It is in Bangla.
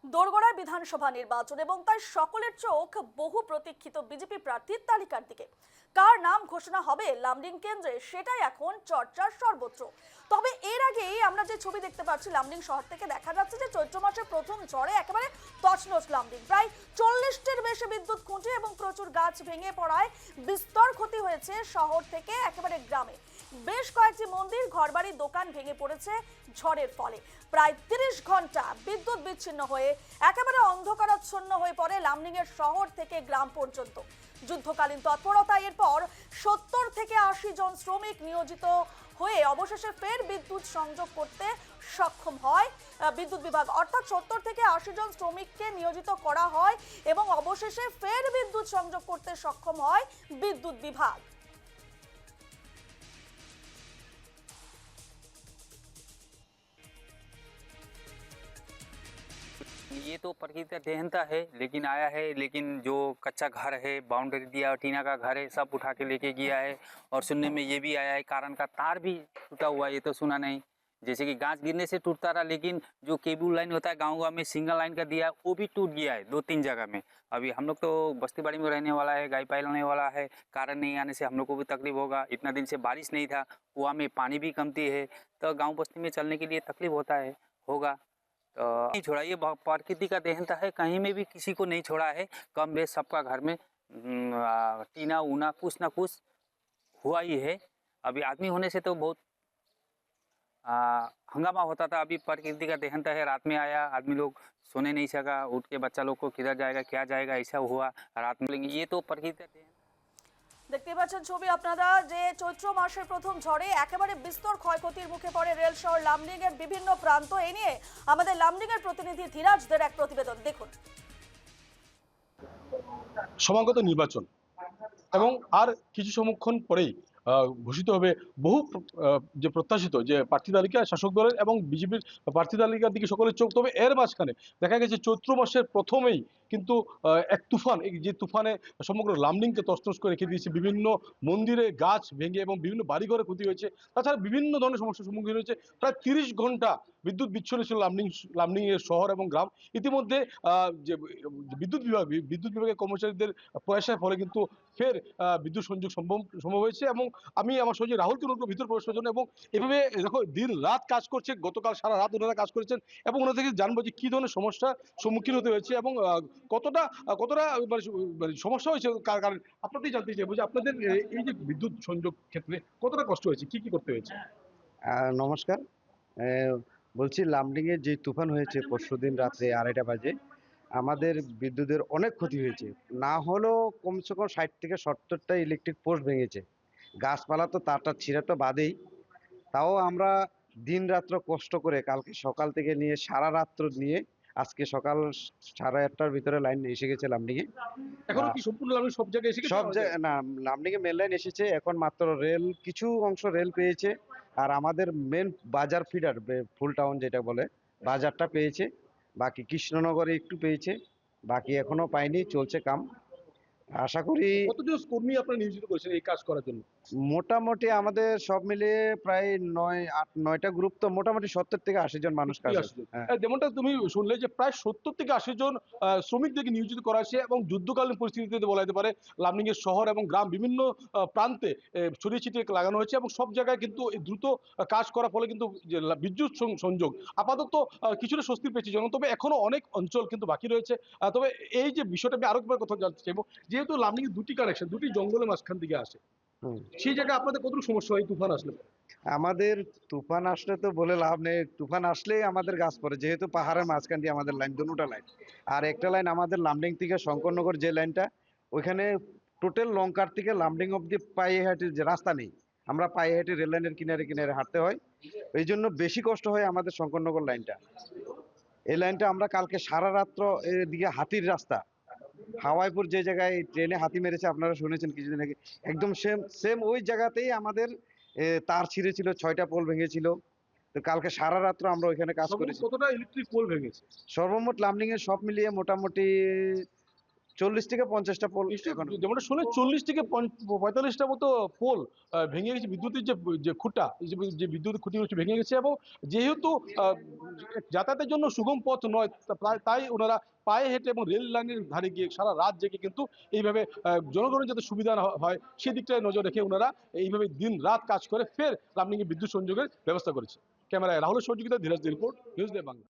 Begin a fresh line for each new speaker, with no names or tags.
দোরগোড়ায় বিধানসভা নির্বাচন এবং তাই সকলের চোখ বহু প্রতীক্ষিত বিজেপি প্রার্থীর তালিকার দিকে। কার নাম ঘোষণা হবে লামডিং কেন্দ্রে সেটাই এখন চর্চার সর্বত্র। তবে এর আগেই আমরা যে ছবি দেখতে পাচ্ছি লামডিং শহর থেকে, দেখা যাচ্ছে যে চৈত্র মাসের প্রথম ঝড়ে একেবারে তছনছ লামডিং। প্রায় 40টির বেশি বিদ্যুৎ খুঁটি এবং প্রচুর গাছ ভেঙে পড়ায় বিস্তর ক্ষতি হয়েছে শহর থেকে একেবারে গ্রামে। বেশ কয়েকটি মন্দির, ঘরবাড়ি, দোকান ভেঙে পড়েছে ঝড়ের ফলে। প্রায় 30 ঘন্টা বিদ্যুৎ বিচ্ছিন্ন হয়ে একেবারে অন্ধকারাচ্ছন্ন হয়ে পড়ে লামডিং এর শহর থেকে গ্রাম পর্যন্ত। যুদ্ধকালীন তৎপরতা, এরপর 70 থেকে 80 জন শ্রমিক নিয়োজিত হয়ে অবশেষে ফের বিদ্যুৎ সংযোগ করতে সক্ষম হয় বিদ্যুৎ বিভাগ। অর্থাৎ 70 থেকে 80 জন শ্রমিককে নিয়োজিত করা হয় এবং অবশেষে ফের বিদ্যুৎ সংযোগ করতে সক্ষম হয় বিদ্যুৎ বিভাগ।
ये तो प्रकृति का देहनता है, लेकिन आया है। लेकिन जो कच्चा घर है, बाउंड्री दिया टीना का घर है, सब उठा के लेके गया है। और सुनने में ये भी आया है कारण का तार भी टूटा हुआ है, ये तो सुना नहीं। जैसे कि गांच गिरने से टूटता रहा, लेकिन जो केबल लाइन होता है गांव गांव में सिंगल लाइन का दिया है, वो भी टूट गया है 2-3 जगह में। अभी हम लोग तो बस्ती बाड़ी में रहने वाला है, गाय पालने वाला है, कारण नहीं आने से हम लोग को भी तकलीफ होगा। इतना दिन से बारिश नहीं था, कुआं में पानी भी कमती है, तो गाँव बस्ती में चलने के लिए तकलीफ होता है, होगा। तो नहीं छोड़ा, ये प्रकृति का देहनता है, कहीं में भी किसी को नहीं छोड़ा है। कम बेश सबका घर में टीना ऊना कुछ ना कुछ हुआ ही है। अभी आदमी होने से तो बहुत हंगामा होता था। अभी प्रकृति का देहनता है, रात में आया, आदमी लोग सोने नहीं सका, उठ के बच्चा लोग को किधर जाएगा क्या जाएगा ऐसा हुआ, रात में लेंगे। ये तो प्रकृति का देहन।
দেখতে পাচ্ছেন ছবি আপনারা যে চৈত্র মাসের প্রথম ঝড়ে একেবারে বিস্তর ক্ষয়ক্ষতির মুখে পড়ে রেল শহর লামডিং এর বিভিন্ন প্রান্ত। এ নিয়ে আমাদের লামডিং এর প্রতিনিধি ধীরাজদের এক প্রতিবেদন দেখুন।
সমাগত নির্বাচন এবং আর কিছু সমক্ষণ পরেই ঘোষিত হবে বহু যে প্রত্যাশিত যে প্রার্থী তালিকা শাসক দলের এবং বিজেপির প্রার্থী তালিকার দিকে সকলের চোখ। তবে এর মাঝখানে দেখা গেছে চৈত্র মাসের প্রথমেই কিন্তু এক তুফান, এই যে তুফানে সমগ্র লামডিংকে তছনছ করে রেখে দিয়েছে। বিভিন্ন মন্দিরে গাছ ভেঙে এবং বিভিন্ন বাড়িঘরে ক্ষতি হয়েছে। তাছাড়া বিভিন্ন ধরনের সমস্যার সম্মুখীন হয়েছে। প্রায় 30 ঘন্টা বিদ্যুৎ বিচ্ছিন্ন ছিল লামডিং এর শহর এবং গ্রাম। ইতিমধ্যে যে বিদ্যুৎ বিভাগের কর্মচারীদের প্রয়াসের ফলে কিন্তু ফের বিদ্যুৎ সংযোগ সম্ভব হয়েছে। এবং আমি আমার সহযোগী রাহুলকে অনুরোধ ভিতর প্রবেশ করার জন্য। এবং এভাবে দেখো দিন রাত কাজ করছে, গতকাল সারা রাত ওনারা কাজ করেছেন এবং ওনারা থেকে জানবো যে কি ধরনের সমস্যার সম্মুখীন হতে হয়েছে এবং কতটা সমস্যা হয়েছে। কারণ আপনাদেরই জানতে চাইবো যে আপনাদের এই যে বিদ্যুৎ সংযোগ ক্ষেত্রে কতটা কষ্ট হয়েছে, কি কি করতে হয়েছে।
নমস্কার। বলছি লামডিং এর যে তুফান হয়েছে পরশুদিন রাত্রে 2:30 বাজে, আমাদের বিদ্যুতের অনেক ক্ষতি হয়েছে। না হলেও কমসে কম 60 থেকে 70টা ইলেকট্রিক পোস্ট ভেঙেছে। গাছপালা তো তারটা ছিঁড়া তো বাদেই। তাও আমরা দিন রাত্র কষ্ট করে কালকে সকাল থেকে নিয়ে সারা রাত্র নিয়ে আজকে সকাল 8:30টার ভিতরে লাইন এসে গেছে লামডিং এ।
এখন কি সম্পূর্ণ লামডিং সব জায়গায় এসে গেছে?
সব জায়গায় না, লামডিং এ মেন লাইন এসেছে। এখন মাত্র রেল কিছু অংশ রেল পেয়েছে। আর আমাদের মেন বাজার ফিডার ফুল টাউন যেটা বলে বাজারটা পেয়েছে। বাকি কৃষ্ণনগরে একটু পেয়েছে, বাকি এখনো পাইনি, চলছে কাম। আশা করি।
কতজন কর্মী আপনারা নিয়োজিত করেছেন এই কাজ করার জন্য?
মোটামুটি আমাদের সব মিলিয়ে প্রায় 9টা গ্রুপ, তো মোটামুটি 70 থেকে 80 জন মানুষ কাজ করছে।
যেমনটা তুমি শুনলে যে প্রায় 70 থেকে 80 জন শ্রমিকদেরকে নিয়োজিত করা হয়েছে এবং যুদ্ধকালীন পরিস্থিতিতে বলা যেতে পারে লামডিং এর শহর এবং গ্রাম বিভিন্ন প্রান্তে ছড়িয়ে ছিটিয়ে লাগানো হয়েছে এবং সব জায়গায় কিন্তু দ্রুত কাজ করার ফলে কিন্তু যে বিদ্যুৎ সংযোগ আপাতত কিছুটা স্বস্তি পেয়েছে জন। তবে এখনো অনেক অঞ্চল কিন্তু বাকি রয়েছে। তবে এই যে বিষয়টা আমি আরেকবার কথা জানতে চাইবো, যেহেতু লামডিং এর দুটি কানেকশন, দুটি জঙ্গলের মাঝখান থেকে আসে, সেই জায়গায় আপনাদের কতটুকু সমস্যা হয় তুফান আসলে?
আমাদের তুফান আসলে তো বলে লাভ নেই। তুফান আসলেই আমাদের গাছ পড়ে, যেহেতু পাহাড়ের মাঝখান দিয়ে আমাদের লাইন, দুটো লাইন। আর একটা লাইন আমাদের লামডিং থেকে শঙ্করনগর যে লাইনটা, ওইখানে টোটাল লঙ্কার থেকে লামডিং অব্দি পায়ে হেঁটে যে রাস্তা নেই, আমরা পায়ে হেঁটে রেল লাইনের কিনারে কিনারে হাঁটতে হয়। এই জন্য বেশি কষ্ট হয় আমাদের শঙ্করনগর লাইনটা। এই লাইনটা আমরা কালকে সারা রাত্র এদিকে হাতির রাস্তা, হাওয়াইপুর যে জায়গায় ট্রেনে হাতি মেরেছে আপনারা শুনেছেন কিছুদিন আগে, একদম সেম ওই জায়গাতেই আমাদের তার ছিঁড়েছিল, 6টা পোল ভেঙেছিল। তো কালকে সারা রাত্র আমরা ওইখানে কাজ করেছি।
কতটা ইলেকট্রিক পোল ভেঙেছে?
সর্বমোট লামডিং এর সব মিলিয়ে মোটামুটি 40 থেকে 50টা পোল এখন
যেমনটা শুনে 40 থেকে 45টা মতো পোল ভেঙে গেছে, বিদ্যুতের যে খুঁটা, যে বিদ্যুতের খুঁটি হচ্ছে ভেঙে গেছে। এবং যেহেতু যাতায়াতের জন্য সুগম পথ নয়, তাই ওনারা পায়ে হেঁটে এবং রেল লাইনের ধারে গিয়ে সারা রাত জেগে কিন্তু এইভাবে জনগণের যাতে সুবিধা হয় সেদিকটায় নজর রেখে ওনারা এইভাবে দিন রাত কাজ করে ফের লামডিংয়ে বিদ্যুৎ সংযোগের ব্যবস্থা করেছে। ক্যামেরায় রাহুলের সহযোগিতা Dhiraj report, news day Bangla.